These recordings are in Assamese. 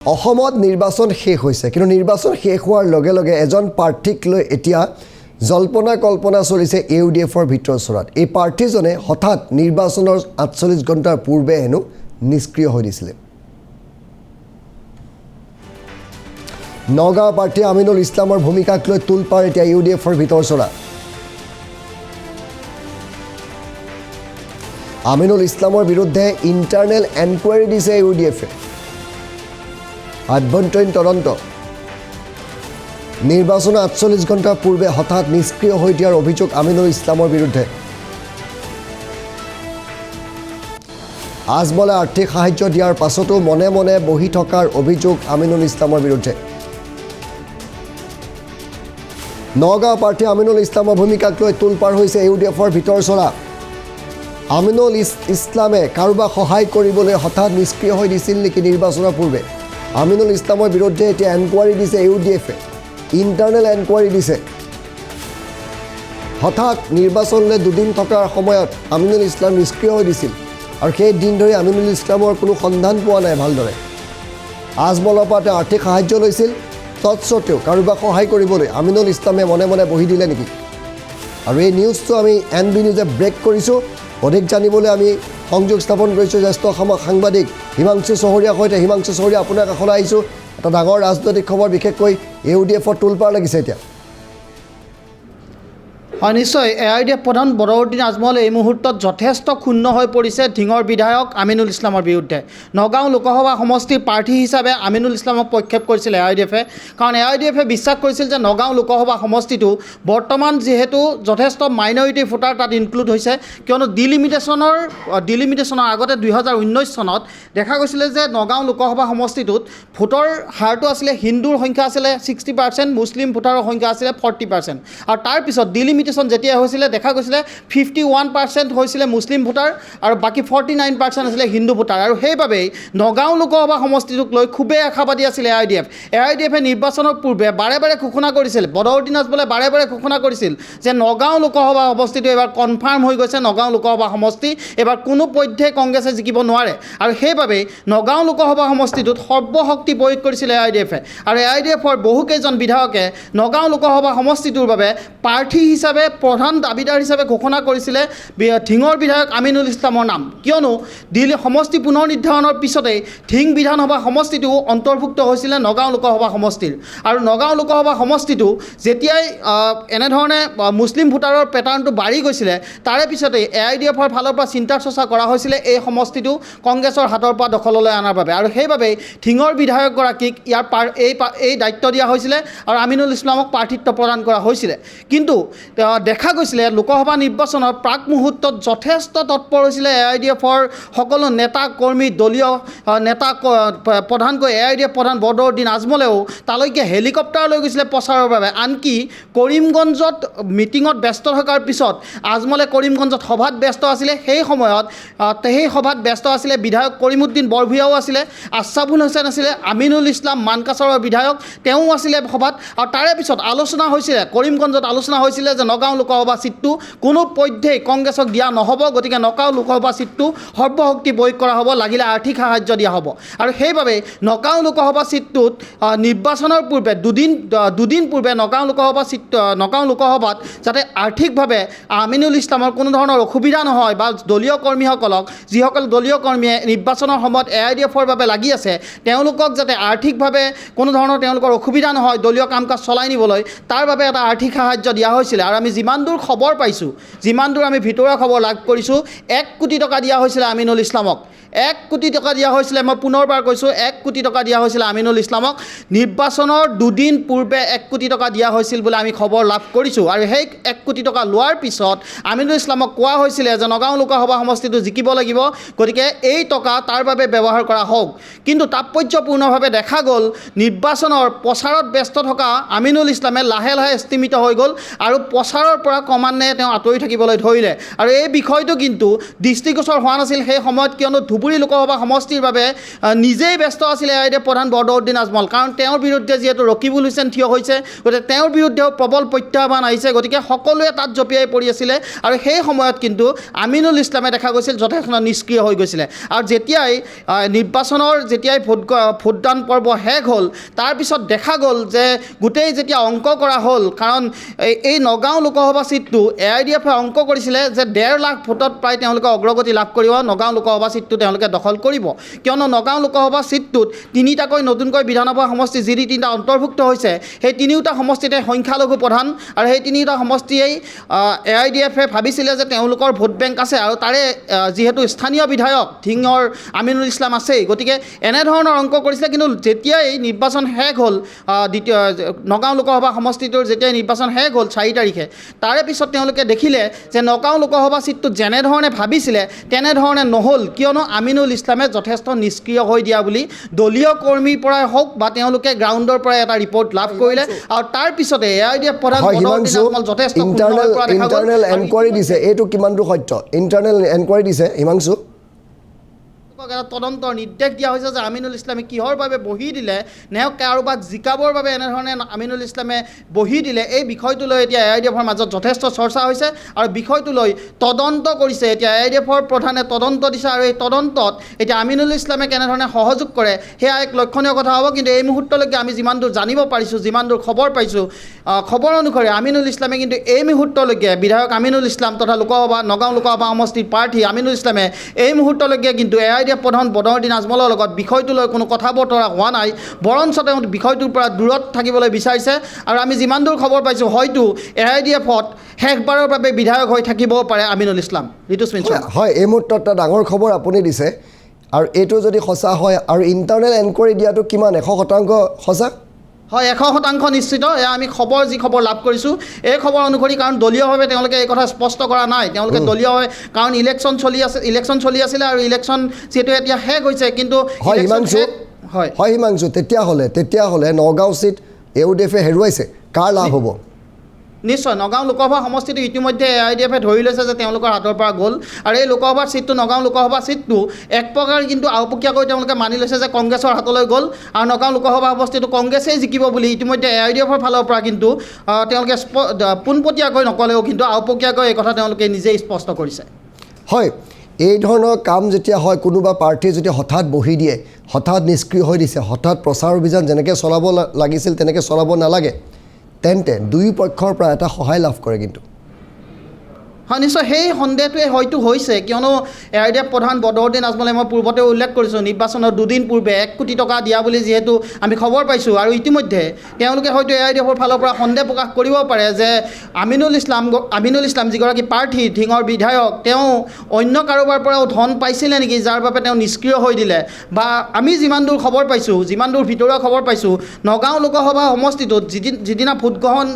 অসমত নিৰ্বাচন শেষ হৈছে কিন্তু নিৰ্বাচন শেষ হোৱাৰ লগে লগে এজন প্ৰাৰ্থীক লৈ এতিয়া জল্পনা কল্পনা চলিছে ইউডিএফৰ ভিতৰচৰাত এই প্ৰাৰ্থীজনে হঠাৎ নিৰ্বাচনৰ ৪৮ ঘণ্টাৰ পূৰ্বে হেনো নিষ্ক্ৰিয় হৈ দিছিলে নগাঁও প্ৰাৰ্থী আমিনুল ইছলামৰ ভূমিকাক লৈ তুলপাৰ এতিয়া ইউডিএফৰ ভিতৰচৰা আমিনুল ইছলামৰ বিৰুদ্ধে ইণ্টাৰনেল এনকুৱাৰী দিছে ইউডিএফে আভ্যন্তৰীণ তদন্ত নিৰ্বাচনৰ ৪৮ ঘণ্টাৰ পূৰ্বে হঠাৎ নিষ্ক্ৰিয় হৈ দিয়াৰ অভিযোগ আমিনুল ইছলামৰ বিৰুদ্ধে আজমলে আৰ্থিক সাহায্য দিয়াৰ পাছতো মনে মনে বহি থকাৰ অভিযোগ আমিনুল ইছলামৰ বিৰুদ্ধে নগাঁও প্ৰাৰ্থী আমিনুল ইছলামৰ ভূমিকাক লৈ তুলপাৰ হৈছে ইউডিএফৰ ভিতৰচৰা আমিনুল ইছলামে কাৰোবাক সহায় কৰিবলৈ হঠাৎ নিষ্ক্ৰিয় হৈ দিছিল নেকি নিৰ্বাচনৰ পূৰ্বে আমিনুল ইছলামৰ বিৰুদ্ধে এতিয়া এনকুৱাৰী দিছে ইউডিএফে ইণ্টাৰনেল এনকুৱাৰী দিছে হঠাৎ নিৰ্বাচনলৈ দুদিন থকাৰ সময়ত আমিনুল ইছলাম নিষ্ক্ৰিয় হৈ দিছিল আৰু সেই দিন ধৰি আমিনুল ইছলামৰ কোনো সন্ধান পোৱা নাই ভালদৰে আজমলৰ পৰা তেওঁ আৰ্থিক সাহায্য লৈছিল তৎসত্বেও কাৰোবাক সহায় কৰিবলৈ আমিনুল ইছলামে মনে মনে বহি দিলে নেকি আৰু এই নিউজটো আমি NB নিউজে ব্ৰেক কৰিছোঁ অধিক জানিবলৈ আমি সংযোগ স্থাপন কৰিছোঁ জ্যেষ্ঠ সাংবাদিক হিমাংশু চহৰীয়াৰ সৈতে হিমাংশু চহৰীয়া আপোনাৰ কাষলৈ আহিছোঁ এটা ডাঙৰ ৰাজনৈতিক খবৰ বিশেষকৈ ইউডিএফৰ তুলপাৰ লাগিছে এতিয়া হয় নিশ্চয় AIDF প্ৰধান বদৰুদ্দিন আজমল এই মুহূৰ্তত যথেষ্ট ক্ষুণ্ণ হৈ পৰিছে ধিঙৰ বিধায়ক আমিনুল ইছলামৰ বিৰুদ্ধে নগাঁও লোকসভা সমষ্টিৰ প্ৰাৰ্থী হিচাপে আমিনুল ইছলামক প্ৰক্ষেপ কৰিছিল AIDFে কাৰণ AIDFে বিশ্বাস কৰিছিল যে নগাঁও লোকসভা সমষ্টিটো বৰ্তমান যিহেতু যথেষ্ট মাইনৰিটি ভোটাৰ তাত ইনক্লুড হৈছে কিয়নো ডিলিমিটেশ্যনৰ আগতে 2019 চনত দেখা গৈছিলে যে নগাঁও লোকসভা সমষ্টিটোত ভোটৰ হাৰটো আছিলে হিন্দুৰ সংখ্যা আছিলে 60% মুছলিম ভোটাৰৰ সংখ্যা আছিলে 40% আৰু তাৰপিছত যেতিয়া হৈছিলে দেখা গৈছিলে 51% হৈছিলে মুছলিম ভোটাৰ আৰু বাকী 49% আছিলে হিন্দু ভোটাৰ আৰু সেইবাবেই নগাঁও লোকসভা সমষ্টিটোক লৈ খুবেই আশাবাদী আছিলে AIDFে নিৰ্বাচনৰ পূৰ্বে বাৰে বাৰে ঘোষণা কৰিছিল বদৰুদ্দিন আজমলে বাৰে বাৰে ঘোষণা কৰিছিল যে নগাঁও লোকসভা সমষ্টিটো এবাৰ কনফাৰ্ম হৈ গৈছে নগাঁও লোকসভা সমষ্টি এবাৰ কোনো পধ্যে কংগ্ৰেছে জিকিব নোৱাৰে আৰু সেইবাবেই নগাঁও লোকসভা সমষ্টিটোত সৰ্বশক্তি প্ৰয়োগ কৰিছিল AIDFে আৰু AIDFৰ বহুকেইজন বিধায়কে নগাঁও লোকসভা সমষ্টিটোৰ বাবে প্ৰাৰ্থী হিচাপে প্ৰধান দাবীদাৰ হিচাপে ঘোষণা কৰিছিলে ধিঙৰ বিধায়ক আমিনুল ইছলামৰ নাম কিয়নো সমষ্টি পুনৰ নিৰ্ধাৰণৰ পিছতেই ধিং বিধানসভা সমষ্টিটো অন্তৰ্ভুক্ত হৈছিলে নগাঁও লোকসভা সমষ্টিৰ আৰু নগাঁও লোকসভা সমষ্টিটো যেতিয়াই এনেধৰণে মুছলিম ভোটাৰৰ পেটাৰ্ণটো বাঢ়ি গৈছিলে তাৰে পিছতেই AIDFৰ ফালৰ পৰা চিন্তা চৰ্চা কৰা হৈছিলে এই সমষ্টিটো কংগ্ৰেছৰ হাতৰ পৰা দখললৈ অনাৰ বাবে আৰু সেইবাবেই ধিঙৰ বিধায়কগৰাকীক এই দায়িত্ব দিয়া হৈছিলে আৰু আমিনুল ইছলামক প্ৰাৰ্থিত্ব প্ৰদান কৰা হৈছিলে কিন্তু দেখা গৈছিলে লোকসভা নিৰ্বাচনৰ প্ৰাক মুহূৰ্তত যথেষ্ট তৎপৰ হৈছিলে AIDFৰ সকলো নেতা কৰ্মী দলীয় নেতা প্ৰধানকৈ AIDF প্ৰধান বদৰুদ্দিন আজমলেও তালৈকে হেলিকপ্টাৰ লৈ গৈছিলে প্ৰচাৰৰ বাবে আনকি কৰিমগঞ্জত মিটিঙত ব্যস্ত থকাৰ পিছত আজমলে কৰিমগঞ্জত সভাত ব্যস্ত আছিলে সেই সময়ত সেই সভাত ব্যস্ত আছিলে বিধায়ক কৰিমুদ্দিন বৰভূঞাও আছিলে আশ্ৰাফুল হুছেইন আছিলে আমিনুল ইছলাম মানকাছৰৰ বিধায়ক তেওঁ আছিলে সভাত আৰু তাৰে পিছত আলোচনা হৈছিলে কৰিমগঞ্জত আলোচনা হৈছিলে যে নগাঁও লোকসভা সিটটো কোনো পধ্যেই কংগ্ৰেছক দিয়া নহ'ব গতিকে নগাঁও লোকসভা সিটটো সৰ্বশক্তি প্ৰয়োগ কৰা হ'ব লাগিলে আৰ্থিক সাহায্য দিয়া হ'ব আৰু সেইবাবে নগাঁও লোকসভা সিটটোত নিৰ্বাচনৰ পূৰ্বে দুদিন পূৰ্বে নগাঁও লোকসভাত যাতে আৰ্থিকভাৱে আমিনুল ইছলামৰ কোনো ধৰণৰ অসুবিধা নহয় বা দলীয় কৰ্মীসকলক যিসকল দলীয় কৰ্মীয়ে নিৰ্বাচনৰ সময়ত AIDFৰ বাবে লাগি আছে তেওঁলোকক যাতে আৰ্থিকভাৱে কোনো ধৰণৰ তেওঁলোকৰ অসুবিধা নহয় দলীয় কাম কাজ চলাই নিবলৈ তাৰ বাবে এটা আৰ্থিক সাহায্য দিয়া হৈছিলে আৰু আমি যিমান দূৰ খবৰ পাইছোঁ যিমান দূৰ আমি ভিতৰুৱা খবৰ লাভ কৰিছোঁ 1 কোটি টকা দিয়া হৈছিলে আমিনুল ইছলামক 1 কোটি টকা দিয়া হৈছিলে মই পুনৰবাৰ কৈছোঁ 1 কোটি টকা দিয়া হৈছিলে আমিনুল ইছলামক নিৰ্বাচনৰ দুদিন পূৰ্বে 1 কোটি টকা দিয়া হৈছিল বুলি আমি খবৰ লাভ কৰিছোঁ আৰু সেই 1 কোটি টকা লোৱাৰ পিছত আমিনুল ইছলামক কোৱা হৈছিলে যে নগাঁও লোকসভা সমষ্টিটো জিকিব লাগিব গতিকে এই টকা তাৰ বাবে ব্যৱহাৰ কৰা হওক কিন্তু তাৎপৰ্যপূৰ্ণভাৱে দেখা গ'ল নিৰ্বাচনৰ প্ৰচাৰত ব্যস্ত থকা আমিনুল ইছলামে লাহে লাহে স্থিমিত হৈ গ'ল আৰু প্ৰচাৰৰ পৰা ক্ৰমান্বয়ে তেওঁ আঁতৰি থাকিবলৈ ধৰিলে আৰু এই বিষয়টো কিন্তু দৃষ্টিগোচৰ হোৱা নাছিল সেই সময়ত কিয়নো ধুবুৰী লোকসভা সমষ্টিৰ বাবে নিজেই ব্যস্ত আছিলে এআইডিএফ প্ৰধান বদৰুদ্দিন আজমল, কাৰণ তেওঁৰ বিৰুদ্ধে যিহেতু ৰকিবুল হুছেইন থিয় হৈছে, গতিকে তেওঁৰ বিৰুদ্ধেও প্ৰবল প্ৰত্যাহ্বান আহিছে, গতিকে সকলোৱে তাত জঁপিয়াই পৰি আছিলে। আৰু সেই সময়ত কিন্তু আমিনুল ইছলামে দেখা গৈছিল যথেষ্ট নিষ্ক্ৰিয় হৈ গৈছিলে। আৰু যেতিয়াই নিৰ্বাচনৰ ভোটদান পৰ্ব শেষ হ'ল, তাৰপিছত দেখা গ'ল যে গোটেই যেতিয়া অংক কৰা হ'ল, কাৰণ এই নগাঁও লোকসভা ছিটটো এআইডিএফে অংক কৰিছিলে যে 1.5 লাখ ভোটত প্ৰায় তেওঁলোকে অগ্ৰগতি লাভ কৰিব, নগাঁও লোকসভা ছিটটো তেওঁলোকে দখল কৰিব। কিয়নো নগাঁও লোকসভা ছিটটোত 3টাকৈ নতুনকৈ বিধানসভা সমষ্টি যি 3টা অন্তৰ্ভুক্ত হৈছে, সেই 3টা সমষ্টিতে সংখ্যালঘু প্ৰধান, আৰু সেই 3টা সমষ্টিয়েই এআইডিএফে ভাবিছিলে যে তেওঁলোকৰ ভোট বেংক আছে, আৰু তাৰে যিহেতু স্থানীয় বিধায়ক ধিঙৰ আমিনুল ইছলাম আছেই, গতিকে এনেধৰণৰ অংক কৰিছিলে। কিন্তু যেতিয়াই নিৰ্বাচন শেষ হ'ল, নগাঁও লোকসভা সমষ্টিটোৰ যেতিয়াই নিৰ্বাচন শেষ হ'ল 4 তাৰিখে, তাৰে পিছত তেওঁলোকে দেখিলে যে নগাঁও লোকসভা ছিটটো যেনেধৰণে ভাবিছিলে তেনেধৰণে নহ'ল, কিয়নো আমিনুল ইছলামে যথেষ্ট নিষ্ক্ৰিয় হৈ দিয়া বুলি দলীয় কৰ্মীৰ পৰাই হওক বা তেওঁলোকে গ্ৰাউণ্ডৰ পৰাই এটা ৰিপৰ্ট লাভ কৰিলে। আৰু তাৰপিছতে এআইডিএফ প্ৰধান বদৰুদ্দিন আজমল যথেষ্ট ইণ্টাৰনেল এনকুৱাৰী দিছে, এইটো কিমান দূৰ সত্য? ইণ্টাৰনেল এনকুৱাৰী দিছে হিমাংশু, এটা তদন্তৰ নিৰ্দেশ দিয়া হৈছে যে আমিনুল ইছলামে কিহৰ বাবে বহি দিলে, নে কাৰোবাক জিকাবৰ বাবে এনেধৰণে আমিনুল ইছলামে বহি দিলে, এই বিষয়টো লৈ এতিয়া এআইডিএফৰ মাজত যথেষ্ট চৰ্চা হৈছে। আৰু বিষয়টো লৈ তদন্ত কৰিছে এতিয়া এআইডিএফৰ প্ৰধানে, তদন্ত দিছে, আৰু এই তদন্তত এতিয়া আমিনুল ইছলামে কেনেধৰণে সহযোগ কৰে সেয়া এক লক্ষণীয় কথা হ'ব। কিন্তু এই মুহূৰ্তলৈকে আমি যিমান দূৰ জানিব পাৰিছোঁ, যিমান দূৰ খবৰ পাইছোঁ, খবৰ অনুসৰি আমিনুল ইছলামে কিন্তু এই মুহূৰ্তলৈকে বিধায়ক আমিনুল ইছলাম তথা নগাঁও লোকসভা সমষ্টিৰ প্ৰাৰ্থী আমিনুল ইছলামে এই মুহূৰ্তলৈকে কিন্তু এআইডিএফ প্ৰধান বদৰুদ্দিন আজমলৰ লগত বিষয়টো লৈ কোনো কথা বতৰা হোৱা নাই, বৰঞ্চ তেওঁ বিষয়টোৰ পৰা দূৰত থাকিবলৈ বিচাৰিছে। আৰু আমি যিমান দূৰ খবৰ পাইছোঁ, হয়তো এআইডিএফত শেষবাৰৰ বাবে বিধায়ক হৈ থাকিবও পাৰে আমিনুল ইছলাম। ঋতুস্মিন হয়, এই মুহূৰ্তত এটা ডাঙৰ খবৰ আপুনি দিছে, আৰু এইটো যদি সঁচা হয়, আৰু ইণ্টাৰনেল এনকুৱাৰী দিয়াটো কিমান 100% সঁচা? হয়, 100% নিশ্চিত। এয়া আমি যি খবৰ লাভ কৰিছোঁ এই খবৰ অনুসৰি, কাৰণ দলীয়ভাৱে তেওঁলোকে এই কথা স্পষ্ট কৰা নাই। তেওঁলোকে দলীয়ভাৱে, কাৰণ ইলেকশ্যন চলি আছিলে, আৰু ইলেকশ্যন যিহেতু এতিয়া শেষ হৈছে, কিন্তু হিমাংশু, তেতিয়াহ'লে নগাঁও ছিট ইউডিএফে হেৰুৱাইছে, কাৰ লাভ হ'ব? নিশ্চয়, নগাঁও লোকসভা সমষ্টিটো ইতিমধ্যে এআইডিএফে ধৰি লৈছে যে তেওঁলোকৰ হাতৰ পৰা গ'ল, আৰু এই লোকসভাৰ ছিটটো, নগাঁও লোকসভা ছিটটো এক প্ৰকাৰ কিন্তু আওপকীয়াকৈ তেওঁলোকে মানি লৈছে যে কংগ্ৰেছৰ হাতলৈ গ'ল, আৰু নগাঁও লোকসভা সমষ্টিটো কংগ্ৰেছেই জিকিব বুলি ইতিমধ্যে এআইডিএফৰ ফালৰ পৰা কিন্তু তেওঁলোকে পোনপটীয়াকৈ নক'লেও কিন্তু আওপকীয়াকৈ এই কথা তেওঁলোকে নিজেই স্পষ্ট কৰিছে। হয়, এই ধৰণৰ কাম যেতিয়া হয়, কোনোবা প্ৰাৰ্থীয়ে যদি হঠাৎ বহি দিয়ে, হঠাৎ নিষ্ক্ৰিয় হৈ দিছে, হঠাৎ প্ৰচাৰ অভিযান যেনেকৈ চলাব লাগিছিল তেনেকৈ চলাব নালাগে, তেন্তে দুই পক্ষৰ পৰা এটা সহায় লাভ কৰে। কিন্তু হয়, নিশ্চয় সেই সন্দেহটোৱে হয়তো হৈছে, কিয়নো এআইডিএফ প্ৰধান বদৰুদ্দিন আজমলে, মই পূৰ্বতে উল্লেখ কৰিছোঁ, নিৰ্বাচনৰ 2 দিন পূৰ্বে 1 কোটি টকা দিয়া বুলি যিহেতু আমি খবৰ পাইছোঁ, আৰু ইতিমধ্যে তেওঁলোকে হয়তো এআইডিএফৰ ফালৰ পৰা সন্দেহ প্ৰকাশ কৰিব পাৰে যে আমিনুল ইছলাম যিগৰাকী প্ৰাৰ্থী, ধিঙৰ বিধায়ক, তেওঁ অন্য কাৰোবাৰ পৰাও ধন পাইছিলে নেকি, যাৰ বাবে তেওঁ নিষ্ক্ৰিয় হৈ দিলে। বা আমি যিমান দূৰ খবৰ পাইছোঁ, যিমান দূৰ ভিতৰুৱা খবৰ পাইছোঁ, নগাঁও লোকসভা সমষ্টিটোত যিদিনা ভোটগ্ৰহণ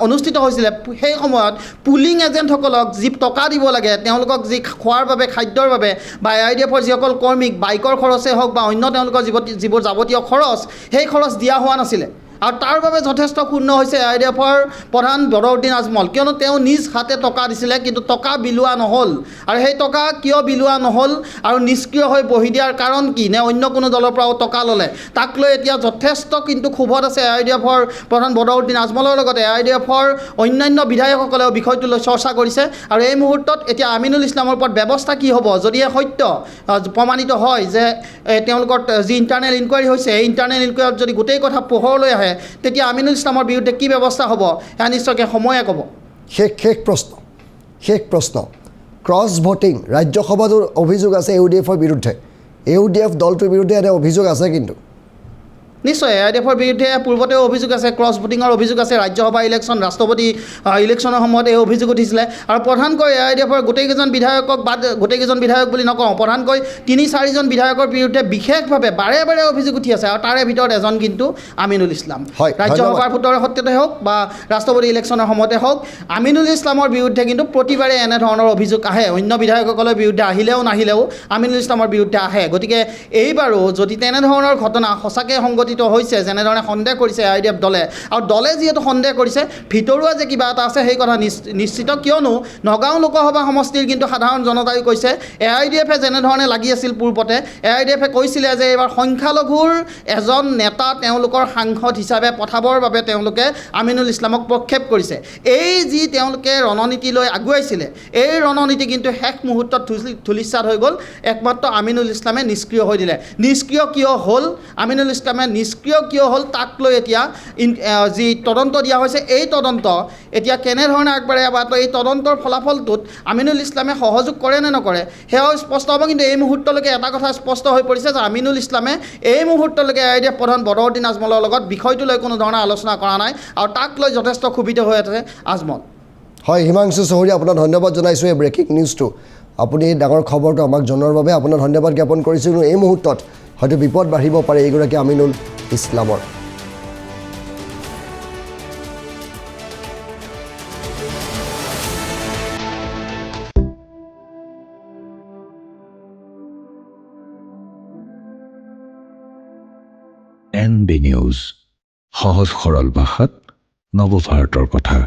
অনুষ্ঠিত হৈছিলে, সেই সময়ত পুলিং এজেণ্টসকলক যি টকা দিব লাগে, তেওঁলোকক যি খোৱাৰ বাবে, খাদ্যৰ বাবে, বা এআইডিএফৰ যিসকল কৰ্মীক বাইকৰ খৰচেই হওক বা অন্য তেওঁলোকৰ যিবোৰ যাৱতীয় খৰচ, সেই খৰচ দিয়া হোৱা নাছিলে। আৰু তাৰ বাবে যথেষ্ট ক্ষুণ্ণ হৈছে এআইডিএফৰ প্ৰধান বদৰুদ্দিন আজমল, কিয়নো তেওঁ নিজ হাতে টকা দিছিলে, কিন্তু টকা বিলোৱা নহ'ল। আৰু সেই টকা কিয় বিলোৱা নহ'ল আৰু নিষ্ক্ৰিয় হৈ বহি দিয়াৰ কাৰণ কি, নে অন্য কোনো দলৰ পৰাও টকা ল'লে, তাক লৈ এতিয়া যথেষ্ট কিন্তু ক্ষোভত আছে এআইডিএফৰ প্ৰধান বদৰুদ্দিন আজমলৰ লগতে এআইডিএফৰ অন্যান্য বিধায়কসকলেও বিষয়টো লৈ চৰ্চা কৰিছে। আৰু এই মুহূৰ্তত এতিয়া আমিনুল ইছলামৰ ওপৰত ব্যৱস্থা কি হ'ব, যদিহে সত্য প্ৰমাণিত হয় যে তেওঁলোকৰ যি ইণ্টাৰনেল ইনকুৱাৰী হৈছে, এই ইণ্টাৰনেল ইনকুৱাৰীত যদি গোটেই কথা পোহৰলৈ আহে, তেতিয়া আমিনুল ইছলামৰ বিৰুদ্ধে কি ব্যৱস্থা হ'ব, সেয়া নিশ্চয়কৈ সময়ে ক'ব। শেষ প্ৰশ্ন, ক্ৰছ ভোটিং ৰাজ্যসভাটোৰ অভিযোগ আছে ইউডিএফৰ বিৰুদ্ধে, ইউডিএফ দলটোৰ বিৰুদ্ধে এটা অভিযোগ আছে। কিন্তু নিশ্চয় এআইডিএফৰ বিৰুদ্ধে পূৰ্বতেও অভিযোগ আছে, ক্ৰছ ভোটিঙৰ অভিযোগ আছে, ৰাজ্যসভা ইলেকশ্যন, ৰাষ্ট্ৰপতি ইলেকশ্যনৰ সময়ত এই অভিযোগ উঠিছিলে। আৰু প্ৰধানকৈ এআইডিএফৰ গোটেইকেইজন বিধায়কক গোটেইকেইজন বিধায়ক বুলি নকওঁ, প্ৰধানকৈ 3-4জন বিধায়কৰ বিৰুদ্ধে বিশেষভাৱে বাৰে বাৰে অভিযোগ উঠি আছে, আৰু তাৰে ভিতৰত এজন কিন্তু আমিনুল ইছলাম। ৰাজ্যসভাৰ ভোটৰ ক্ষেত্ৰতে হওক বা ৰাষ্ট্ৰপতি ইলেকশ্যনৰ সময়তে হওক, আমিনুল ইছলামৰ বিৰুদ্ধে কিন্তু প্ৰতিবাৰে এনেধৰণৰ অভিযোগ আহে। অন্য বিধায়কসকলৰ বিৰুদ্ধে আহিলেও নাহিলেও আমিনুল ইছলামৰ বিৰুদ্ধে আহে। গতিকে এইবাৰো যদি তেনেধৰণৰ ঘটনা সঁচাকৈ সংঘটিত সংঘটিত হৈছে, যেনেধৰণে সন্দেহ কৰিছে AIDF দলে, আৰু দলে যিহেতু সন্দেহ কৰিছে ভিতৰুৱা যে কিবা এটা আছে সেই কথা নিশ্চিত, কিয়নো নগাঁও লোকসভা সমষ্টিৰ কিন্তু সাধাৰণ জনতাই কৈছে AIDFে যেনেধৰণে লাগি আছিল পূৰ্বতে, AIDFে কৈছিলে যে এইবাৰ সংখ্যালঘুৰ এজন নেতা তেওঁলোকৰ সাংসদ হিচাপে পঠাবৰ বাবে তেওঁলোকে আমিনুল ইছলামক প্ৰক্ষেপ কৰিছে। এই যি তেওঁলোকে ৰণনীতি লৈ আগুৱাইছিলে, এই ৰণনীতি কিন্তু শেষ মুহূৰ্তত ধূলিসাৎ হৈ গ'ল, একমাত্ৰ আমিনুল ইছলামে নিষ্ক্ৰিয় হৈ দিলে। নিষ্ক্ৰিয় কিয় হ'ল, আমিনুল ইছলামে নিষ্ক্ৰিয় কিয় হ'ল তাক লৈ এতিয়া যি তদন্ত দিয়া হৈছে, এই তদন্ত এতিয়া কেনেধৰণে আগবাঢ়ে বা এই তদন্তৰ ফলাফলটোত আমিনুল ইছলামে সহযোগ কৰে নে নকৰে সেয়াও স্পষ্ট হ'ব। কিন্তু এই মুহূৰ্তলৈকে এটা কথা স্পষ্ট হৈ পৰিছে যে আমিনুল ইছলামে এই মুহূৰ্তলৈকে AIDF প্ৰধান বদৰুদ্দিন আজমলৰ লগত বিষয়টো লৈ কোনো ধৰণৰ আলোচনা কৰা নাই, আৰু তাক লৈ যথেষ্ট ক্ষোভিত হৈ আছে আজমল। হয়, হিমাংশু চৌধুৰী, আপোনাক ধন্যবাদ জনাইছোঁ এই ব্ৰেকিং নিউজটো, আপুনি এই ডাঙৰ খবৰটো আমাক জনোৱাৰ বাবে আপোনাক ধন্যবাদ জ্ঞাপন কৰিছোঁ। এই মুহূৰ্তত হয়তো বিপদ বাঢ়িব পাৰে এইগৰাকী আমিনুল ইছলামৰ। NB নিউজ, সহজ সৰল ভাষাত নৱভাৰতৰ কথা।